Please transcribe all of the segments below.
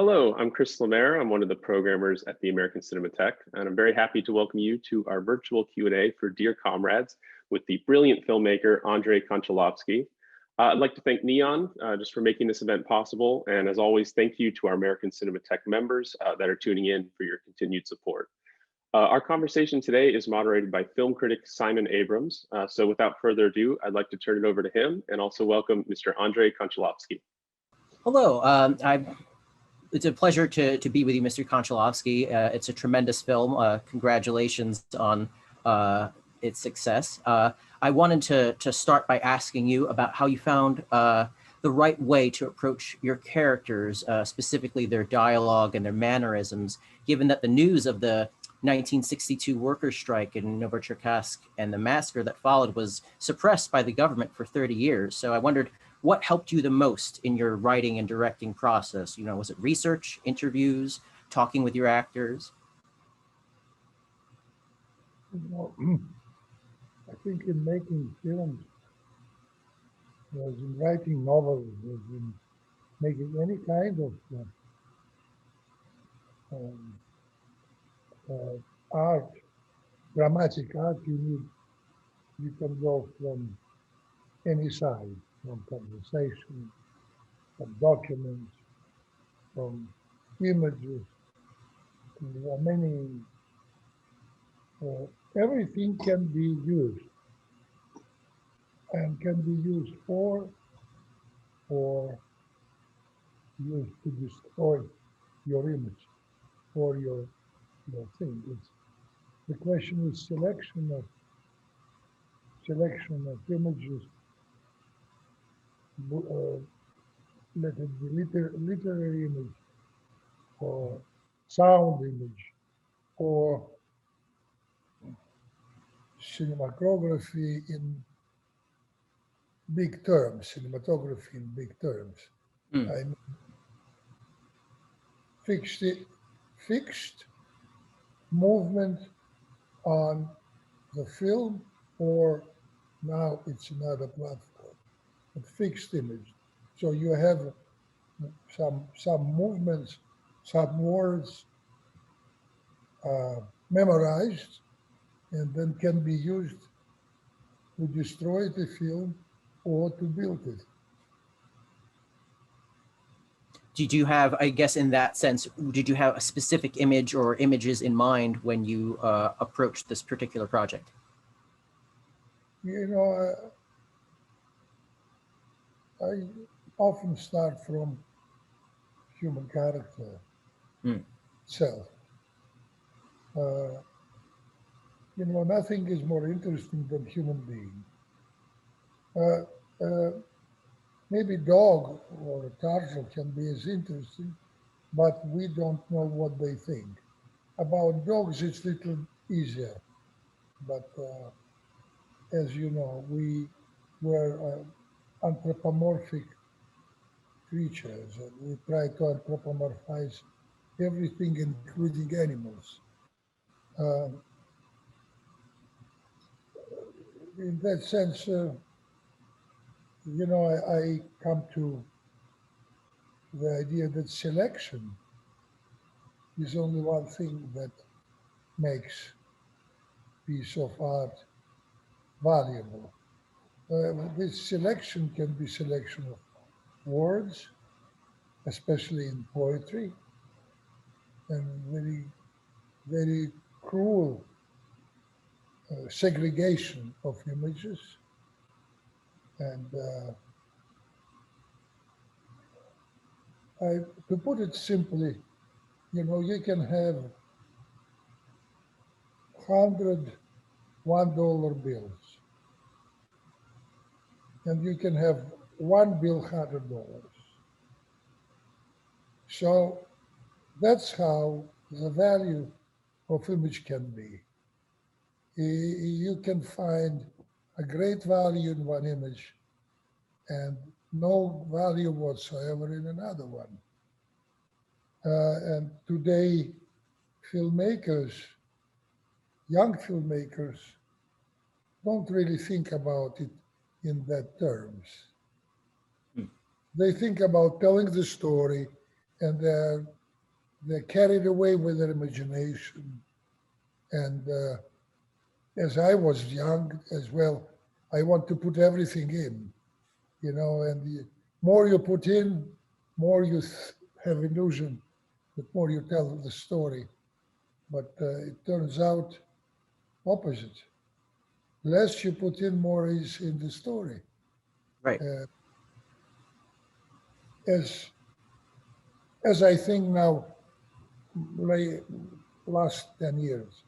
Hello, I'm Chris Lemaire. I'm one of the programmers at the American Cinematheque, and I'm very happy to welcome you to our virtual Q&A for Dear Comrades with the brilliant filmmaker, Andrei Konchalovsky. I'd like to thank Neon just for making this event possible, and as always, thank you to our American Cinematheque members that are tuning in for your continued support. Our conversation today is moderated by film critic Simon Abrams, so without further ado, I'd like to turn it over to him and also welcome Mr. Andrei Konchalovsky. Hello, it's a pleasure to be with you, Mr. Konchalovsky. It's a tremendous film. Congratulations on its success. I wanted to start by asking you about how you found the right way to approach your characters, specifically their dialogue and their mannerisms, given that the news of the 1962 workers' strike in Novocherkassk and the massacre that followed was suppressed by the government for 30 years. So I wondered, what helped you the most in your writing and directing process? You know, was it research, interviews, talking with your actors? Well, I think in making films, as in writing novels, as in making any kind of art, dramatic art, you can go from any side, from conversation, from documents, from images, many, everything can be used and can be used for or used to destroy your image or your thing. The question is selection of images. Let it be literary image or sound image or cinematography in big terms, cinematography in big terms. I mean, fixed movement on the film, or now it's another platform, a fixed image. So you have some movements, some words memorized, and then can be used to destroy the film or to build it. Did you have, I guess in that sense, did you have a specific image or images in mind when you approached this particular project? You know, I often start from human character itself. You know, nothing is more interesting than human being. Maybe dog or a turtle can be as interesting, but we don't know what they think. About dogs, it's a little easier, but as you know, we were anthropomorphic creatures, and we try to anthropomorphize everything, including animals. In that sense, you know, I come to the idea that selection is only one thing that makes piece of art valuable. This selection can be selection of words, especially in poetry, and very, very cruel segregation of images. And to put it simply, you know, you can have 100 $1 bills, and you can have one bill $100. So that's how the value of image can be. You can find a great value in one image and no value whatsoever in another one. And today, filmmakers, young filmmakers, don't really think about it in that terms. They think about telling the story and they're carried away with their imagination. And as I was young as well, I want to put everything in, you know, and the more you put in, more you have illusion, the more you tell the story. But it turns out opposite. Less you put in, more is in the story. Right. As I think now, last 10 years.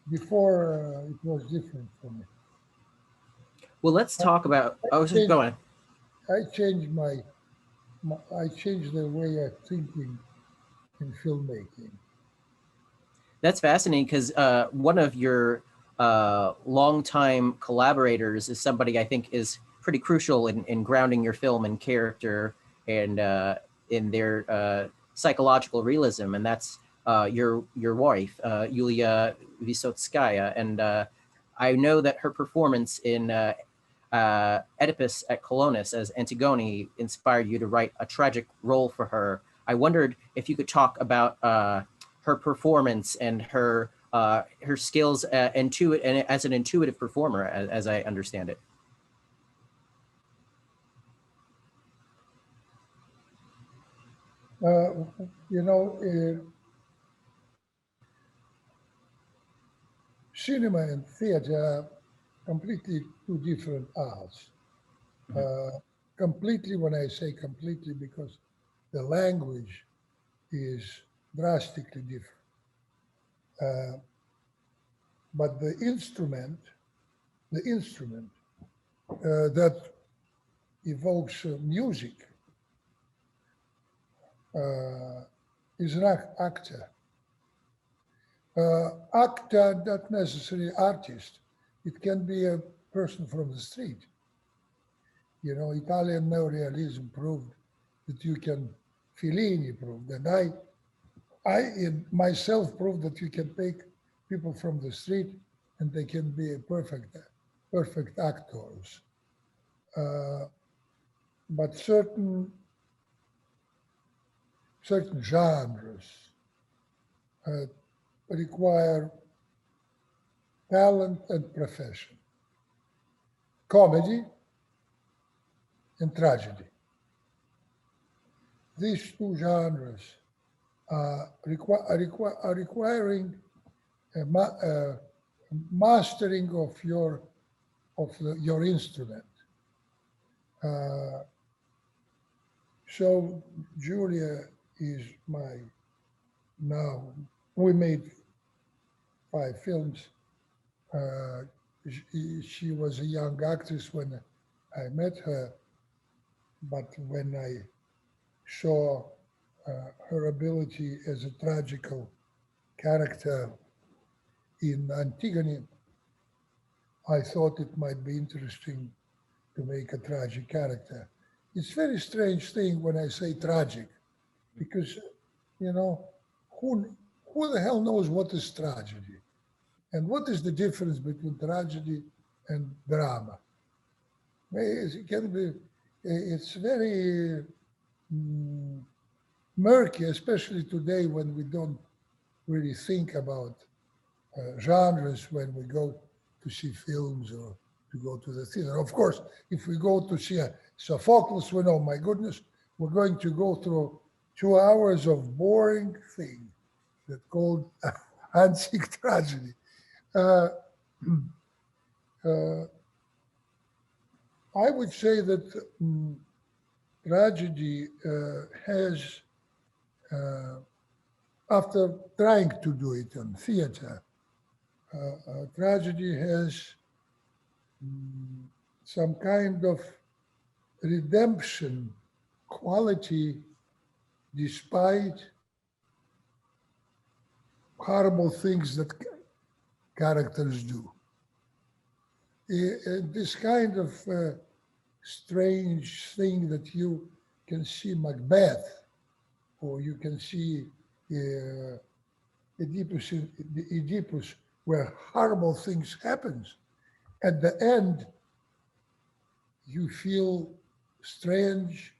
Before it was different for me. Well, let's talk about. Oh, go on. I changed I changed the way of thinking in filmmaking. That's fascinating because one of your longtime collaborators is somebody I think is pretty crucial in grounding your film in character and in their psychological realism, and that's your wife, Yulia Vysotskaya. And I know that her performance in Oedipus at Colonus as Antigone inspired you to write a tragic role for her. I wondered if you could talk about her performance and her skills and as an intuitive performer, as I understand it. You know, cinema and theater are completely two different arts. Completely, when I say completely, because the language is drastically different. But the instrument that evokes music is an actor. Actor, not necessarily artist. It can be a person from the street. You know, Italian neorealism proved that you can, Fellini proved, and I in myself proved that you can take people from the street and they can be perfect actors. But certain genres require talent and profession. Comedy and tragedy. These two genres are requiring a mastering of your instrument. So Julia is now we made 5 films. She was a young actress when I met her, but when I saw her ability as a tragical character in Antigone, I thought it might be interesting to make a tragic character. It's a very strange thing when I say tragic, because, you know, who the hell knows what is tragedy? And what is the difference between tragedy and drama? It can be, it's very murky, especially today when we don't really think about genres when we go to see films or to go to the theater. Of course, if we go to see a Sophocles, we know, my goodness, we're going to go through 2 hours of boring thing that called antique tragedy. I would say that tragedy has, after trying to do it in theater, tragedy has some kind of redemption quality despite horrible things that characters do. This kind of strange thing that you can see Macbeth, or you can see Oedipus, where horrible things happens. At the end, you feel strange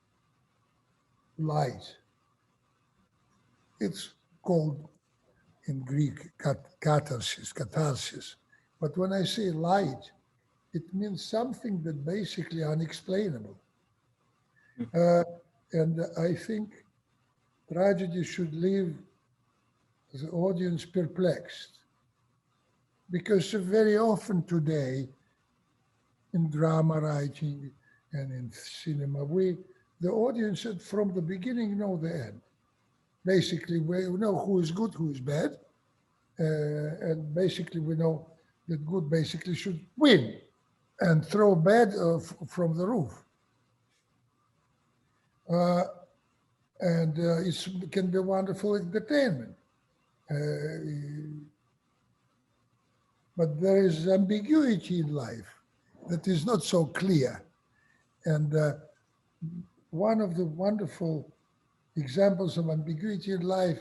light. it's called in Greek catharsis. But when I say light, it means something that basically unexplainable. And I think tragedy should leave the audience perplexed. Because very often today, in drama writing and in cinema, the audience from the beginning know the end. Basically, we know who is good, who is bad, and basically we know that good basically should win and throw bad from the roof. And it can be wonderful entertainment. But there is ambiguity in life that is not so clear. And one of the wonderful examples of ambiguity in life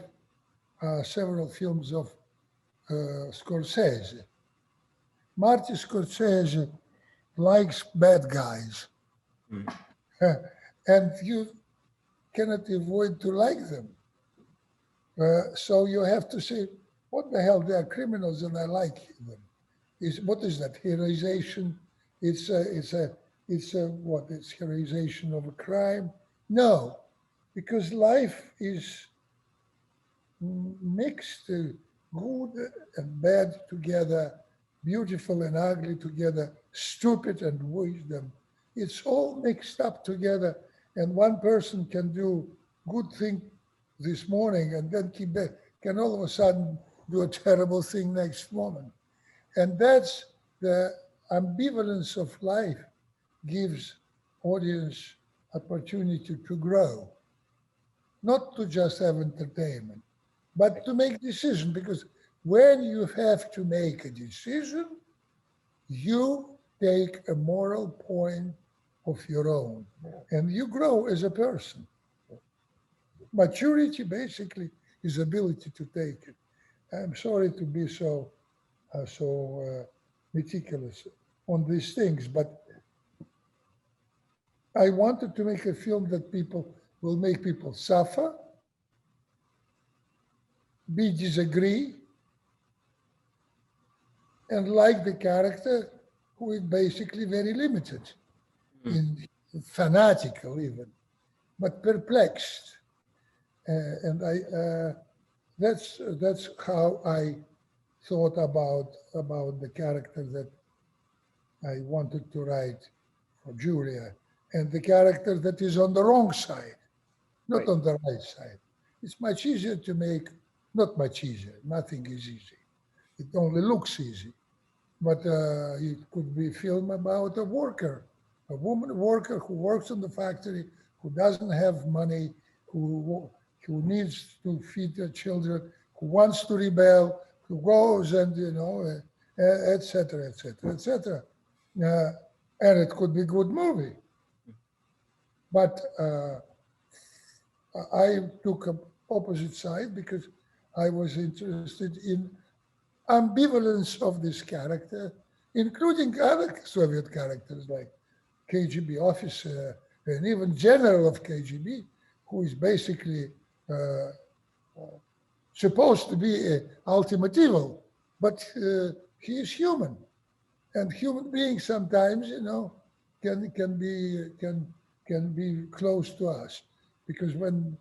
are several films of Scorsese. Martin Scorsese likes bad guys. And you cannot avoid to like them. So you have to say, what the hell, they are criminals and I like them. What is that, heroization? It's heroization of a crime? No, because life is mixed, good and bad together, beautiful and ugly together, stupid and wisdom. It's all mixed up together, and one person can do good thing this morning and then can all of a sudden do a terrible thing next moment. And that's the ambivalence of life gives audience opportunity to grow, not to just have entertainment, but to make decision, because when you have to make a decision, you take a moral point of your own and you grow as a person. Maturity basically is ability to take it. I'm sorry to be so meticulous on these things, but I wanted to make a film that will make people suffer, disagree, and like the character who is basically very limited, fanatical even, but perplexed. And that's how I thought about the character that I wanted to write for Julia, and the character that is on the wrong side, not on the right side. It's much easier to make, not much easier, nothing is easy. It only looks easy. But it could be a film about a worker, a woman worker who works in the factory, who doesn't have money, who needs to feed her children, who wants to rebel, who goes and, et cetera, et cetera, et cetera. And it could be a good movie. But I took an opposite side because I was interested in ambivalence of this character, including other Soviet characters like KGB officer and even general of KGB, who is basically supposed to be an ultimate evil, but he is human, and human beings sometimes, can be close to us, because when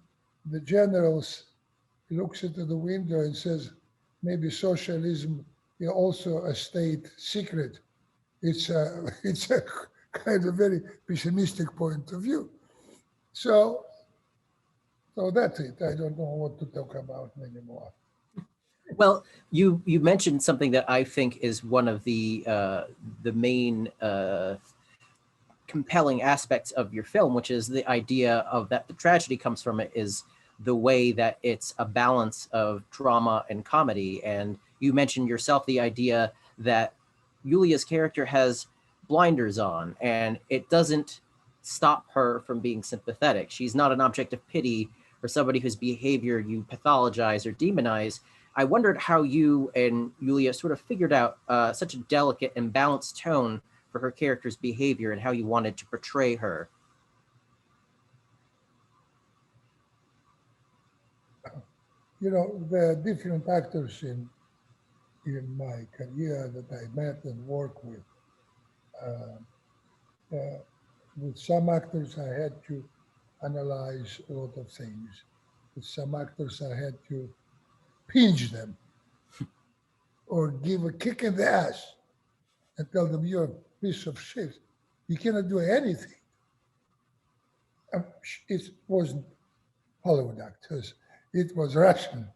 the generals looks into the window and says, maybe socialism is also a state secret, it's a kind of very pessimistic point of view. So that's it. I don't know what to talk about anymore. Well, you mentioned something that I think is one of the main compelling aspects of your film, which is the idea of that the tragedy comes from it is the way that it's a balance of drama and comedy. And you mentioned yourself the idea that Yulia's character has blinders on, and it doesn't stop her from being sympathetic. She's not an object of pity or somebody whose behavior you pathologize or demonize. I wondered how you and Yulia sort of figured out such a delicate and balanced tone for her character's behavior and how you wanted to portray her. there are different actors in my career that I met and worked with. With some actors, I had to analyze a lot of things. With some actors, I had to pinch them or give a kick in the ass and tell them, you're a piece of shit. You cannot do anything. It wasn't Hollywood actors. It was Russian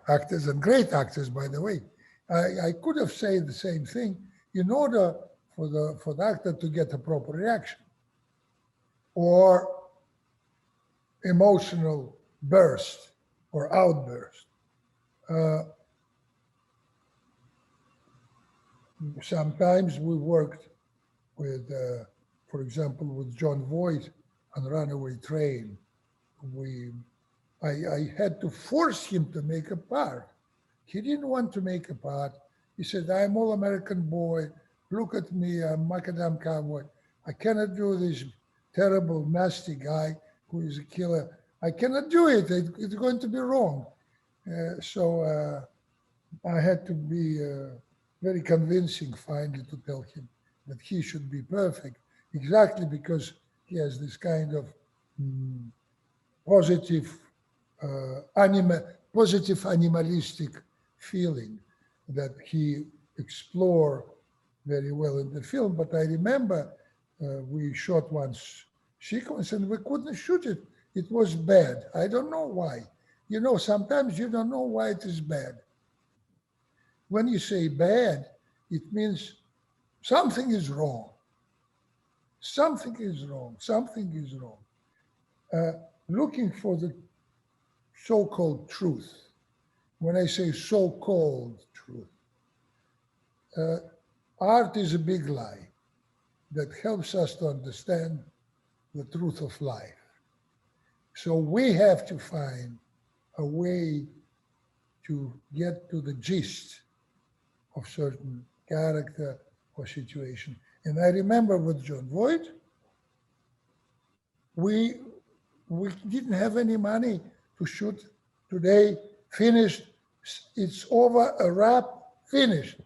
actors, and great actors, by the way. I could have said the same thing in order for the actor to get a proper reaction or emotional burst or outburst. Sometimes we worked with, for example, with John Voight on Runaway Train. I had to force him to make a part. He didn't want to make a part. He said, I'm all-American boy. Look at me, I'm macadam cowboy. I cannot do this terrible, nasty guy who is a killer. I cannot do it. It's going to be wrong. So I had to be very convincing finally to tell him that he should be perfect, exactly because he has this kind of positive animalistic feeling that he explored very well in the film. But I remember we shot one sequence and we couldn't shoot it. It was bad. I don't know why. Sometimes you don't know why it is bad. When you say bad, it means something is wrong. Something is wrong. Something is wrong. Looking for the so-called truth. When I say so-called truth, art is a big lie that helps us to understand the truth of life. So we have to find a way to get to the gist of certain character or situation. And I remember with John Voight, we didn't have any money to shoot today, finished, it's over, a wrap, finished.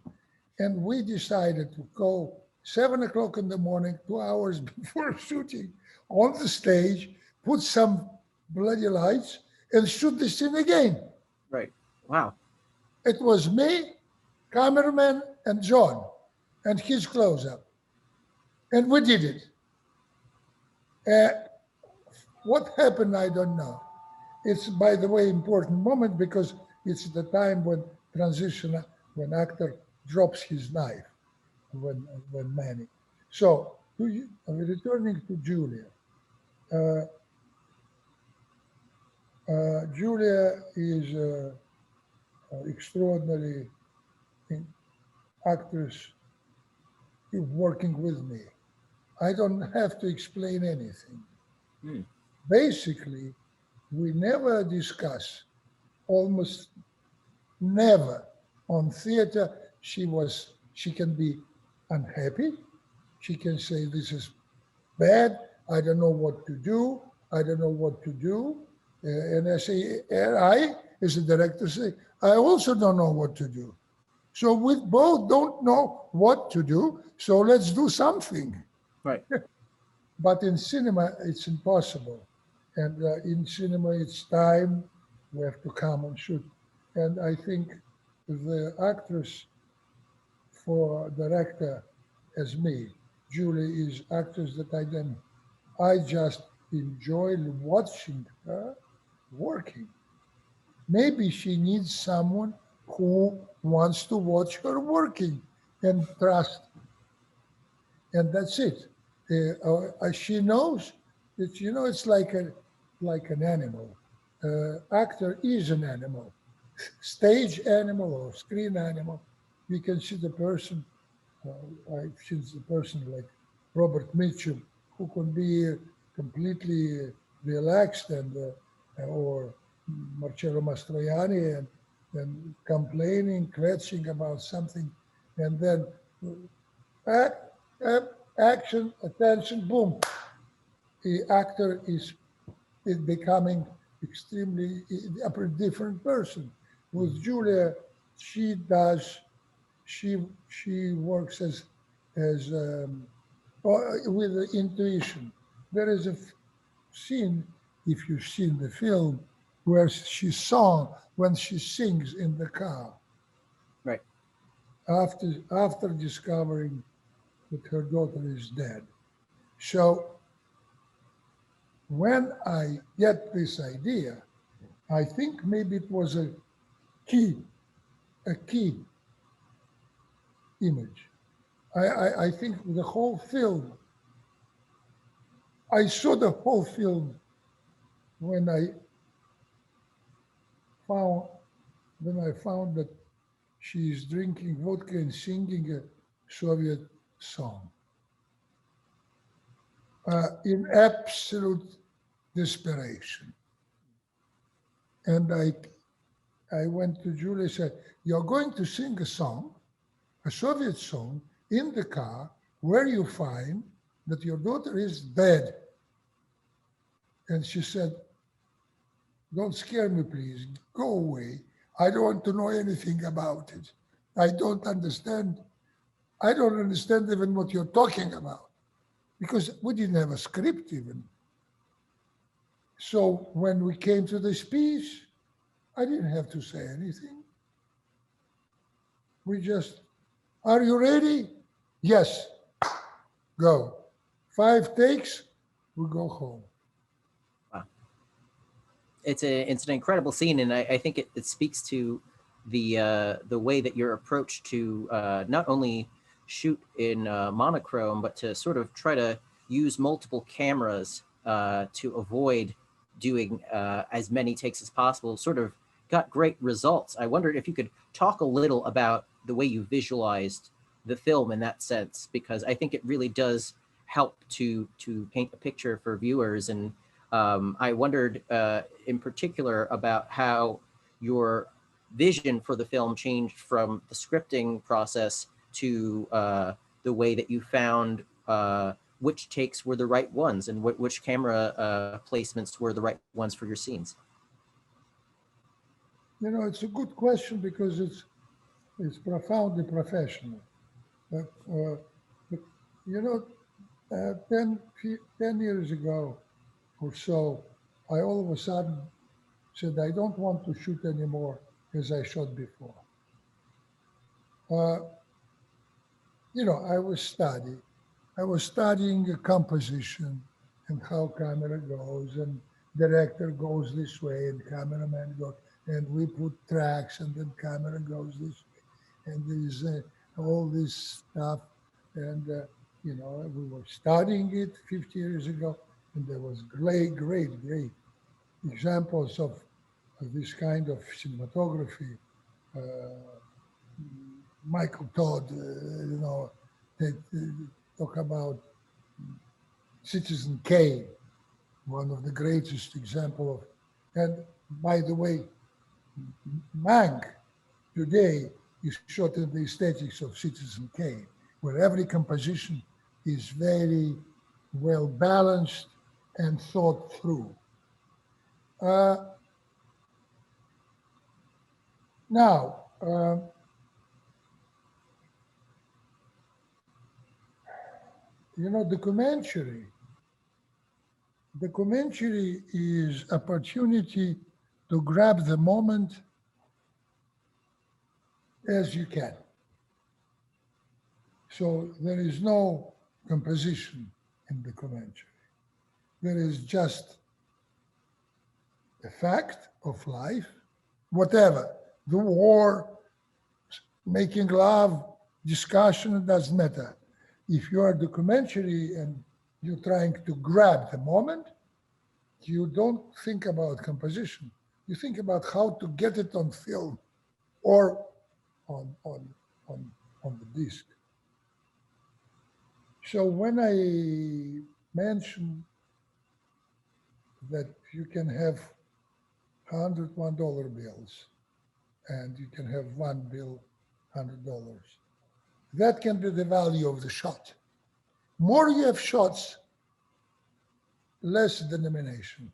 And we decided to go 7 o'clock in the morning, 2 hours before shooting, on the stage, put some bloody lights and shoot the scene again. Right. Wow. It was me, cameraman, and John, and his close-up. And we did it. What happened, I don't know. It's, by the way, important moment because it's the time when transition, when actor drops his knife, when Manny. So, returning to Julia. Julia is extraordinary actress working with me. I don't have to explain anything. Basically, we never discuss, almost never on theater. She can be unhappy. She can say, this is bad. I don't know what to do. I don't know what to do. And I say, and I, as a director, say, I also don't know what to do. So we both don't know what to do. So let's do something. Right. But in cinema, it's impossible. And in cinema, it's time. We have to come and shoot. And I think the actress for director as me, Julie, is actress that I just enjoy watching her working. Maybe she needs someone who wants to watch her working and trust. And that's it. She knows that, it's like an animal. Actor is an animal, stage animal or screen animal. You can see the person, I've seen the person like Robert Mitchum, who can be completely relaxed or Marcello Mastroianni and complaining, kvetching about something, and then action, attention, boom. The actor is becoming extremely a different person. With Julia, she works as with the intuition. There is a scene, if you've seen the film, where when she sings in the car. Right. After discovering that her daughter is dead. So when I get this idea, I think maybe it was a key image. I think the whole film, I saw the whole film when I found that she is drinking vodka and singing a Soviet song. In absolute desperation. And I went to Julia and said, "You're going to sing a song, a Soviet song, in the car where you find that your daughter is dead." And she said, "Don't scare me, please. Go away. I don't want to know anything about it. I don't understand. I don't understand even what you're talking about." Because we didn't have a script even. So when we came to the speech, I didn't have to say anything. We just, "Are you ready?" "Yes." "Go." 5 takes, we go home. Wow. It's an incredible scene, and I think it speaks to the way that your approach to not only shoot in monochrome, but to sort of try to use multiple cameras to avoid doing as many takes as possible, sort of got great results. I wondered if you could talk a little about the way you visualized the film in that sense, because I think it really does help to paint a picture for viewers. And I wondered in particular about how your vision for the film changed from the scripting process to the way that you found which takes were the right ones and which camera placements were the right ones for your scenes. You know, it's a good question because it's profoundly professional. But you know, 10 years ago or so, I all of a sudden said, I don't want to shoot anymore as I shot before. You know, I was studying a composition and how camera goes, and director goes this way and cameraman goes, and we put tracks and then camera goes this way. And there's all this stuff. And, you know, we were studying it 50 years ago, and there was great examples of this kind of cinematography. Michael Todd, you know, they talk about Citizen Kane, one of the greatest example of, and by the way, Mank today is shot in the aesthetics of Citizen Kane, where every composition is very well balanced and thought through. Now, you know, documentary is opportunity to grab the moment as you can. So there is no composition in documentary. There is just the fact of life, whatever, the war, making love, discussion, it doesn't matter. If you are a documentary and you're trying to grab the moment, you don't think about composition. You think about how to get it on film or on the disc. So when I mentioned that you can have $101 bills and you can have one bill, $100, that can be the value of the shot. More you have shots, less denomination.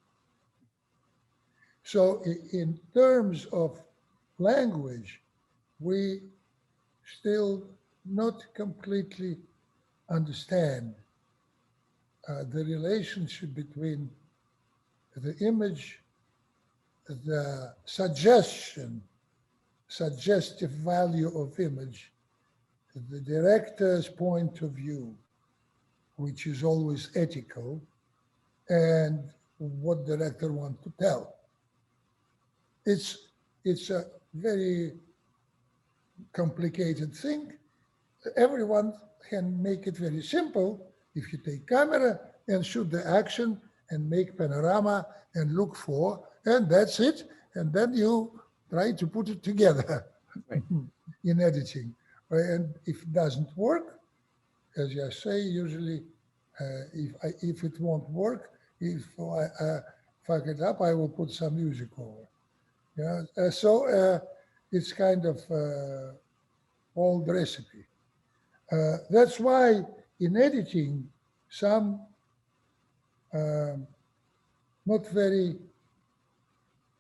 So in terms of language, we still not completely understand the relationship between the image, the suggestive value of image, the director's point of view, which is always ethical, and what the director wants to tell. It's a very complicated thing. Everyone can make it very simple if you take camera and shoot the action and make panorama and look for, and that's it. And then you try to put it together Right. in editing. And if it doesn't work, as I say, usually if it won't work, if I fuck it up, I will put some music over. Yeah, so it's kind of old recipe. That's why in editing, some not very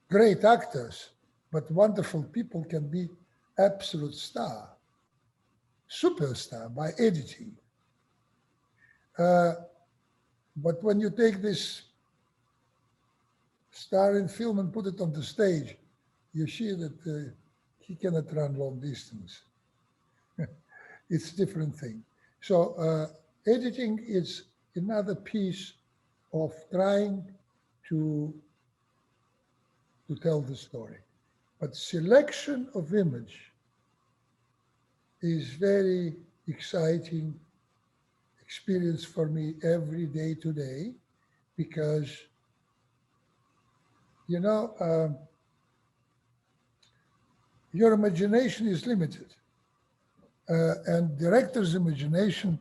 great actors, but wonderful people can be absolute star, superstar by editing. But when you take this star in film and put it on the stage, you see that he cannot run long distance. It's a different thing. So editing is another piece of trying to tell the story. But selection of image is very exciting experience for me every day today, because, you know, your imagination is limited. And director's imagination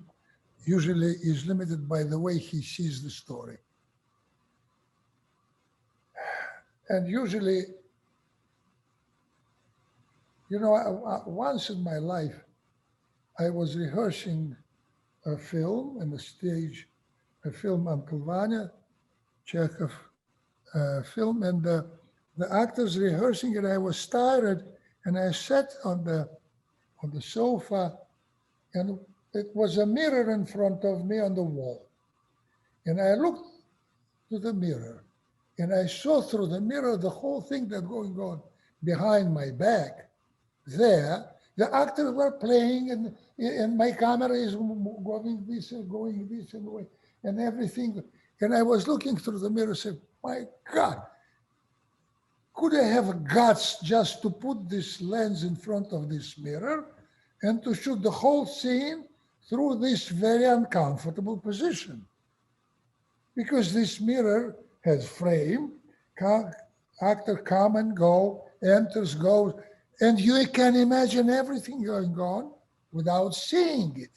usually is limited by the way he sees the story. And usually, you know, once in my life, I was rehearsing a film on the stage, a film Uncle Vanya, Chekhov film, and the actors rehearsing it. I was tired, and I sat on the sofa, and it was a mirror in front of me on the wall. And I looked to the mirror, and I saw through the mirror the whole thing that's going on behind my back. There, the actors were playing, and my camera is going this and going this and way, and everything. And I was looking through the mirror and said, my God, could I have guts just to put this lens in front of this mirror and to shoot the whole scene through this very uncomfortable position? Because this mirror has frame, actor come and go, enters, goes, and you can imagine everything going on without seeing it.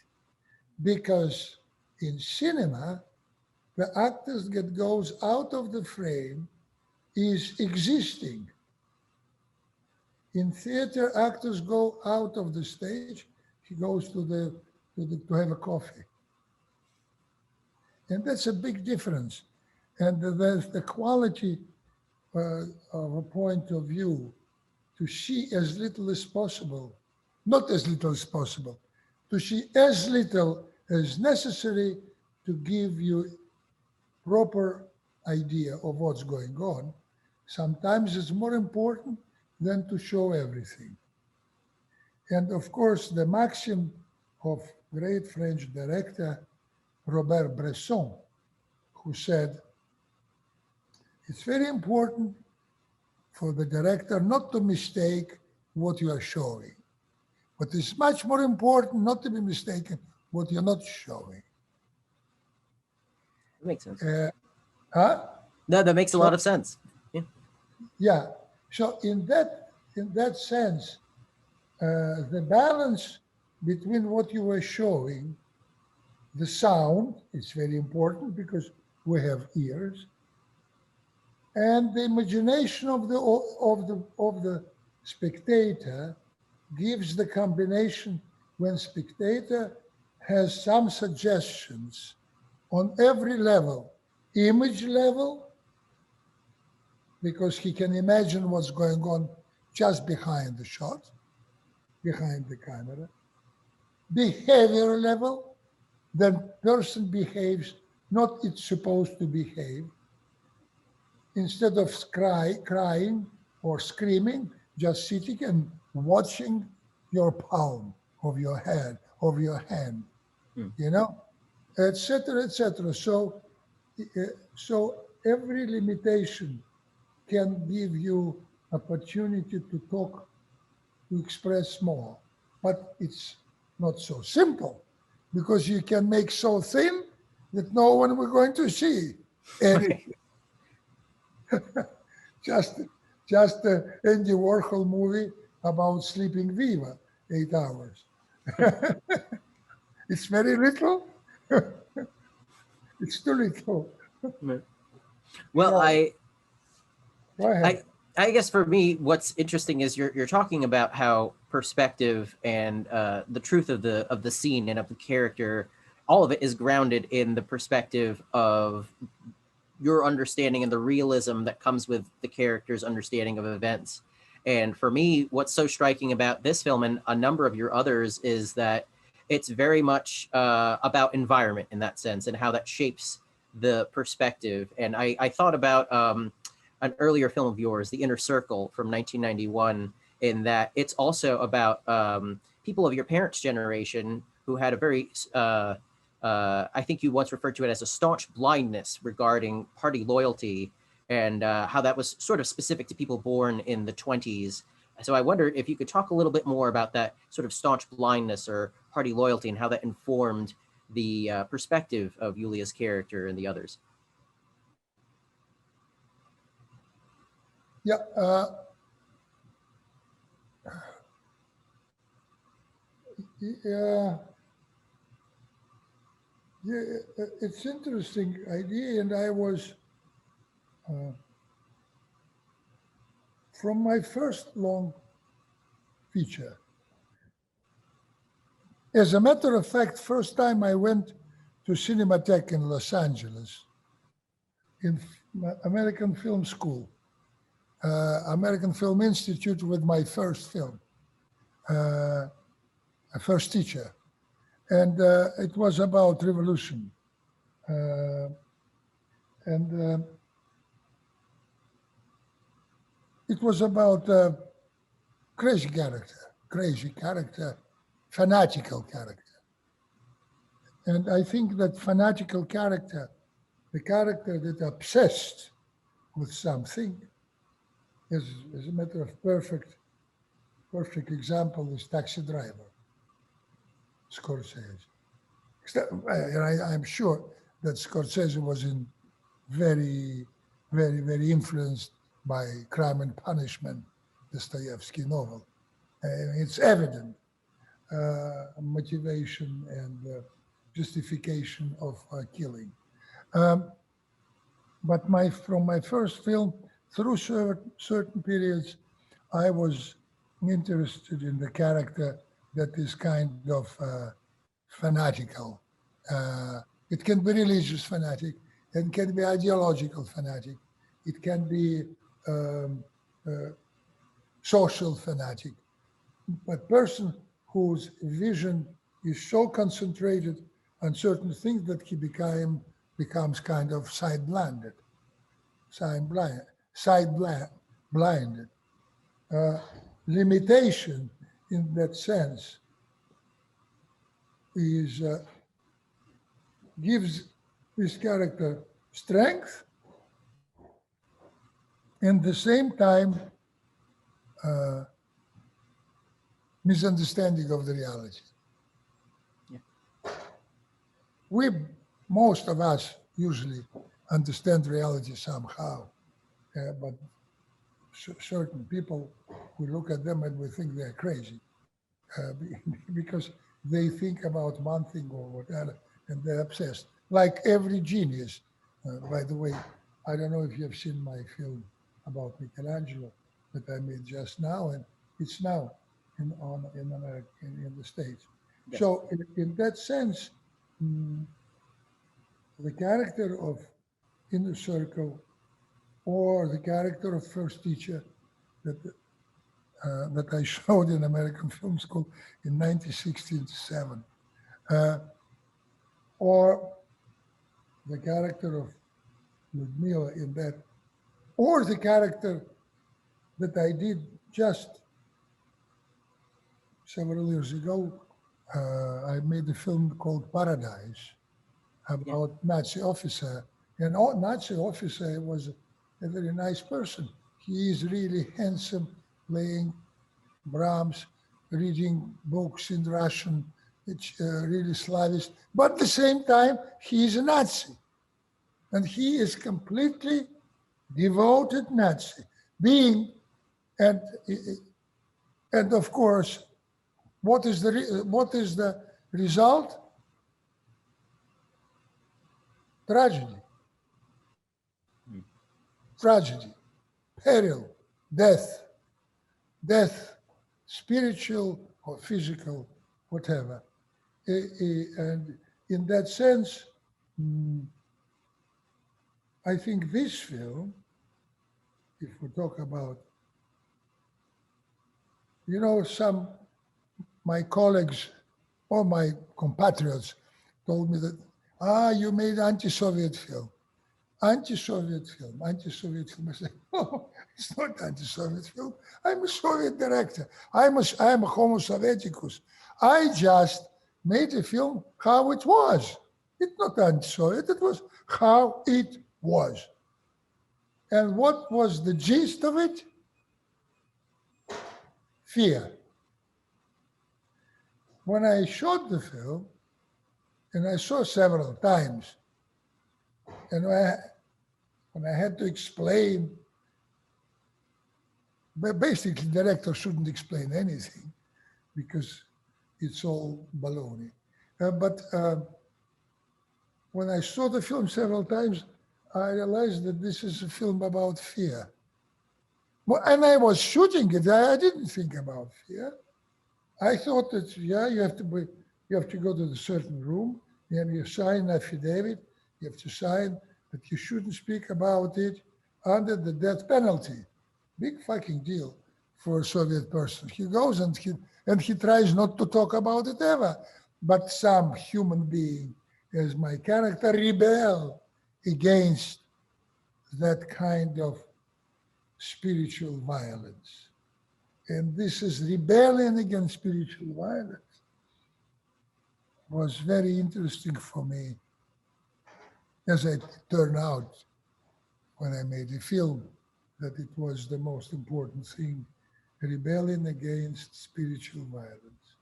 Because in cinema, the actors that goes out of the frame is existing. In theater, actors go out of the stage. He goes to have a coffee. And that's a big difference. And there's the quality of a point of view to see as little as possible, not as little as possible, to see as little as necessary to give you proper idea of what's going on. Sometimes it's more important than to show everything. And of course, the maxim of great French director Robert Bresson, who said, it's very important for the director not to mistake what you are showing, but it's much more important not to be mistaken what you're not showing. That makes sense. No, that makes a lot of sense. Yeah. Yeah. So in that sense, the balance between what you were showing, the sound is very important because we have ears, and the imagination of the spectator gives the combination when spectator has some suggestions on every level, image level, because he can imagine what's going on just behind the shot, behind the camera. Behavior level, the person behaves not it's supposed to behave. Instead of crying or screaming, just sitting and watching your palm of your hand, you know, etc., etc. So every limitation can give you opportunity to talk, to express more, but it's not so simple because you can make so thin that no one will going to see. And just Andy Warhol movie about sleeping Viva 8 hours. It's very little. It's too little. Well, Go ahead. I guess for me, what's interesting is you're talking about how perspective and the truth of the scene and of the character, all of it is grounded in the perspective of your understanding and the realism that comes with the character's understanding of events. And for me, what's so striking about this film and a number of your others is that it's very much about environment in that sense and how that shapes the perspective. And I thought about an earlier film of yours, The Inner Circle from 1991, in that it's also about people of your parents' generation who had a very, I think you once referred to it as a staunch blindness regarding party loyalty and how that was sort of specific to people born in the 20s. So I wondered if you could talk a little bit more about that sort of staunch blindness or party loyalty and how that informed the perspective of Yulia's character and the others. Yeah. Yeah. It's interesting idea, and I was from my first long feature. As a matter of fact, first time I went to Cinematheque in Los Angeles, in American Film School, American Film Institute with my first film, a first teacher. And it was about revolution. It was about crazy character, fanatical character. And I think that fanatical character, the character that obsessed with something, is a matter of perfect example is Taxi Driver, Scorsese. I'm sure that Scorsese was very influenced by Crime and Punishment, Dostoevsky novel. It's evident motivation and justification of killing. But from my first film, through certain periods, I was interested in the character that is kind of fanatical. It can be religious fanatic, it can be ideological fanatic, it can be social fanatic, but person whose vision is so concentrated on certain things that he becomes kind of blinded. Limitation in that sense is gives this character strength and at the same time misunderstanding of the reality. Yeah. Most of us usually understand reality somehow, but certain people, we look at them and we think they're crazy because they think about one thing or whatever and they're obsessed. Like every genius, by the way, I don't know if you've seen my film about Michelangelo that I made just now, and it's now in America, in the States. Yes. So in that sense, the character of Inner Circle or the character of first teacher that that I showed in American Film School in 1967, or the character of Ludmila in that, or the character that I did just several years ago. I made a film called Paradise about Nazi officer, and Nazi officer was a very nice person. He is really handsome, playing Brahms, reading books in Russian, which really Slavish, but at the same time, he is a Nazi. And he is completely devoted Nazi, being, and of course, what is the result? Tragedy. Tragedy, peril, death, spiritual or physical, whatever. And in that sense, I think this film, if we talk about, you know, my colleagues or my compatriots told me that, you made anti-Soviet film. Anti-Soviet film. I said, oh, it's not anti-Soviet film. I'm a Soviet director. I'm a Homo Sovieticus. I just made a film how it was. It's not anti-Soviet, it was how it was. And what was the gist of it? Fear. When I shot the film, and I saw several times, and when I had to explain, but basically the director shouldn't explain anything because it's all baloney. But when I saw the film several times, I realized that this is a film about fear. Well, and I was shooting it, I didn't think about fear. I thought that, yeah, you have to go to the certain room, and you sign an affidavit, you have to sign that you shouldn't speak about it under the death penalty. Big fucking deal for a Soviet person. He goes and he tries not to talk about it ever. But some human being, as my character, rebel against that kind of spiritual violence. And this is rebellion against spiritual violence. Was very interesting for me, as it turned out when I made the film, that it was the most important thing, rebellion against spiritual violence.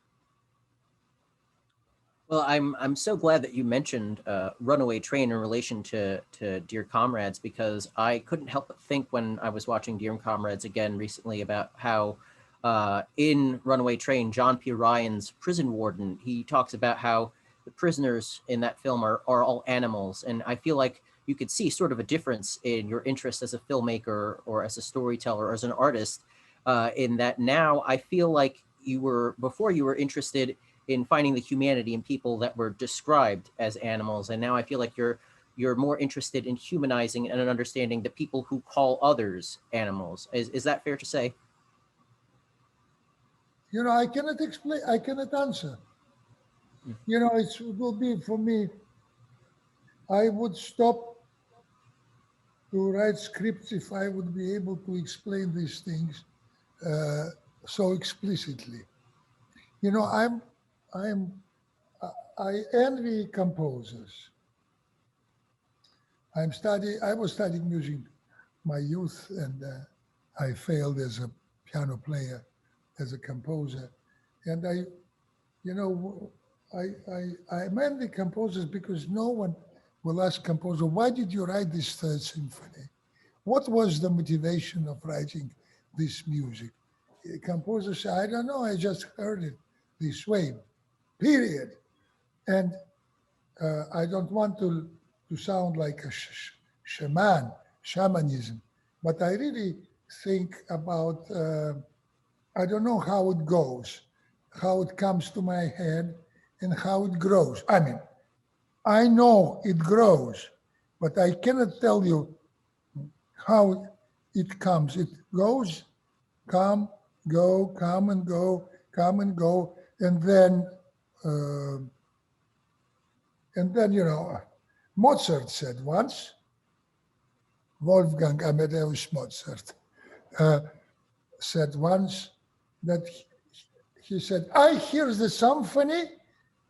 Well, I'm so glad that you mentioned Runaway Train in relation to Dear Comrades, because I couldn't help but think when I was watching Dear Comrades again recently about how in Runaway Train, John P. Ryan's prison warden, he talks about how the prisoners in that film are all animals. And I feel like you could see sort of a difference in your interest as a filmmaker or as a storyteller or as an artist, in that now I feel like before you were interested in finding the humanity in people that were described as animals. And now I feel like you're more interested in humanizing and understanding the people who call others animals. Is that fair to say? You know, I cannot explain, I cannot answer. You know, it will be for me, I would stop to write scripts if I would be able to explain these things so explicitly. You know, I envy composers. I was studying music my youth, and I failed as a piano player, as a composer. And I envy composers because no one will ask composer, why did you write this third symphony? What was the motivation of writing this music? A composer said, I don't know, I just heard it this way, period. And I don't want to sound like a shamanism, but I really think about, I don't know how it goes, how it comes to my head and how it grows. I mean, I know it grows, but I cannot tell you how it comes. It goes, come, go, come and go, come and go, and then you know, Mozart said once, Wolfgang Amadeus Mozart said once that he said, I hear the symphony,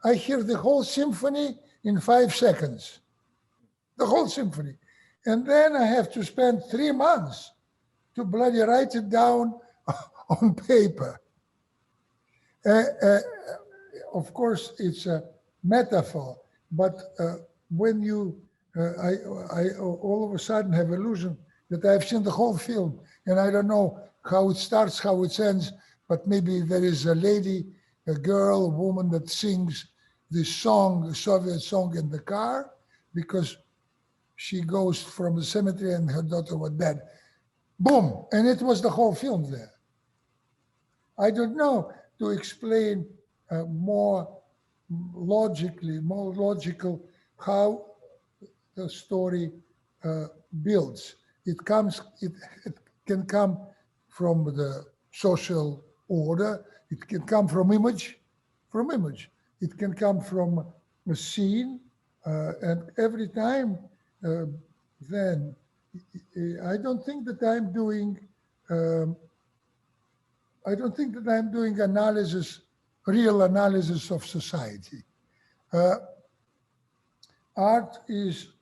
I hear the whole symphony in 5 seconds, the whole symphony. And then I have to spend 3 months to bloody write it down on paper. Of course, it's a metaphor, but when you, I all of a sudden have illusion that I've seen the whole film, and I don't know how it starts, how it ends, but maybe there is a lady, a girl, a woman that sings this song, the Soviet song in the car, because she goes from the cemetery and her daughter was dead. Boom, and it was the whole film there. I don't know to explain more logical how the story builds. It can come from the social order. It can come from image. It can come from a scene, and every time. Then I don't think that I'm doing. I don't think that I'm doing analysis, real analysis of society. Art is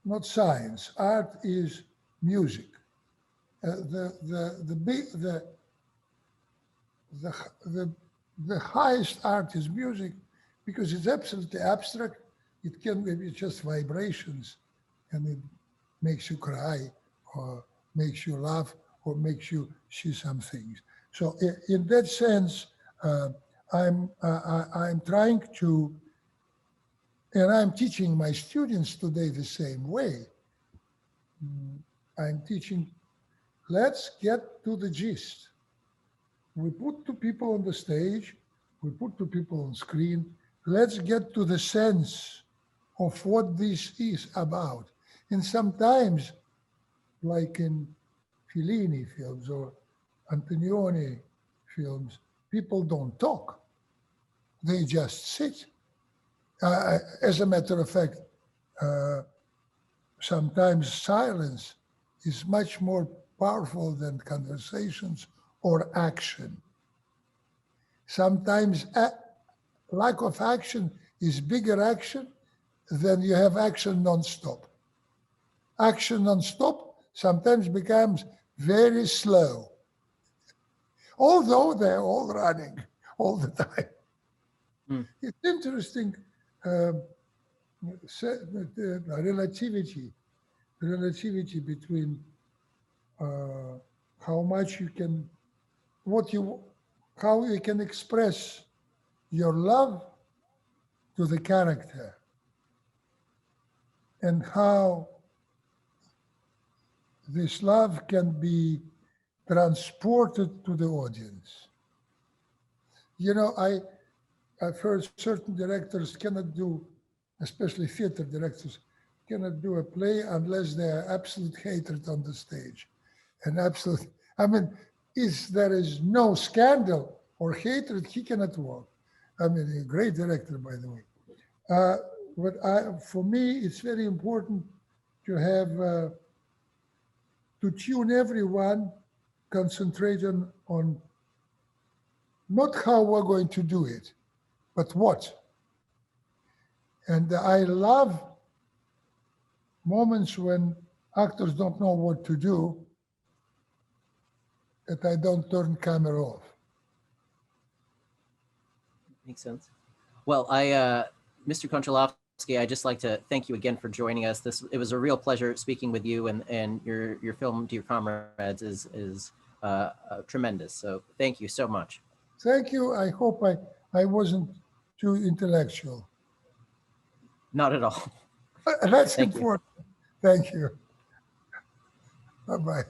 not science. Art is music. The highest art is music because it's absolutely abstract. It can be just vibrations, and it makes you cry, or makes you laugh, or makes you see some things. So in that sense, I'm trying to, and I'm teaching my students today the same way. I'm teaching, let's get to the gist. We put 2 people on the stage, we put 2 people on screen, let's get to the sense of what this is about. And sometimes, like in Fellini films or Antonioni films, people don't talk. They just sit. As a matter of fact, sometimes silence is much more powerful than conversations or action. Sometimes lack of action is bigger action than you have action nonstop. Action nonstop sometimes becomes very slow, although they're all running all the time. It's interesting, relativity between how much you can, how you can express your love to the character, and how this love can be transported to the audience. You know, I've heard certain directors cannot do, especially theater directors, cannot do a play unless there are absolute hatred on the stage. And absolute, I mean, if there is no scandal or hatred, he cannot work. I mean, a great director, by the way. But for me, it's very important to have, to tune everyone, concentrating on not how we're going to do it, but what. And I love moments when actors don't know what to do, that I don't turn camera off. Makes sense. Well, Mr. Konchalovsky, I'd just like to thank you again for joining us. It was a real pleasure speaking with you, and your film, Dear Comrades, is tremendous. So thank you so much. Thank you. I hope I wasn't too intellectual. Not at all. That's Thank important. Thank you. Bye-bye.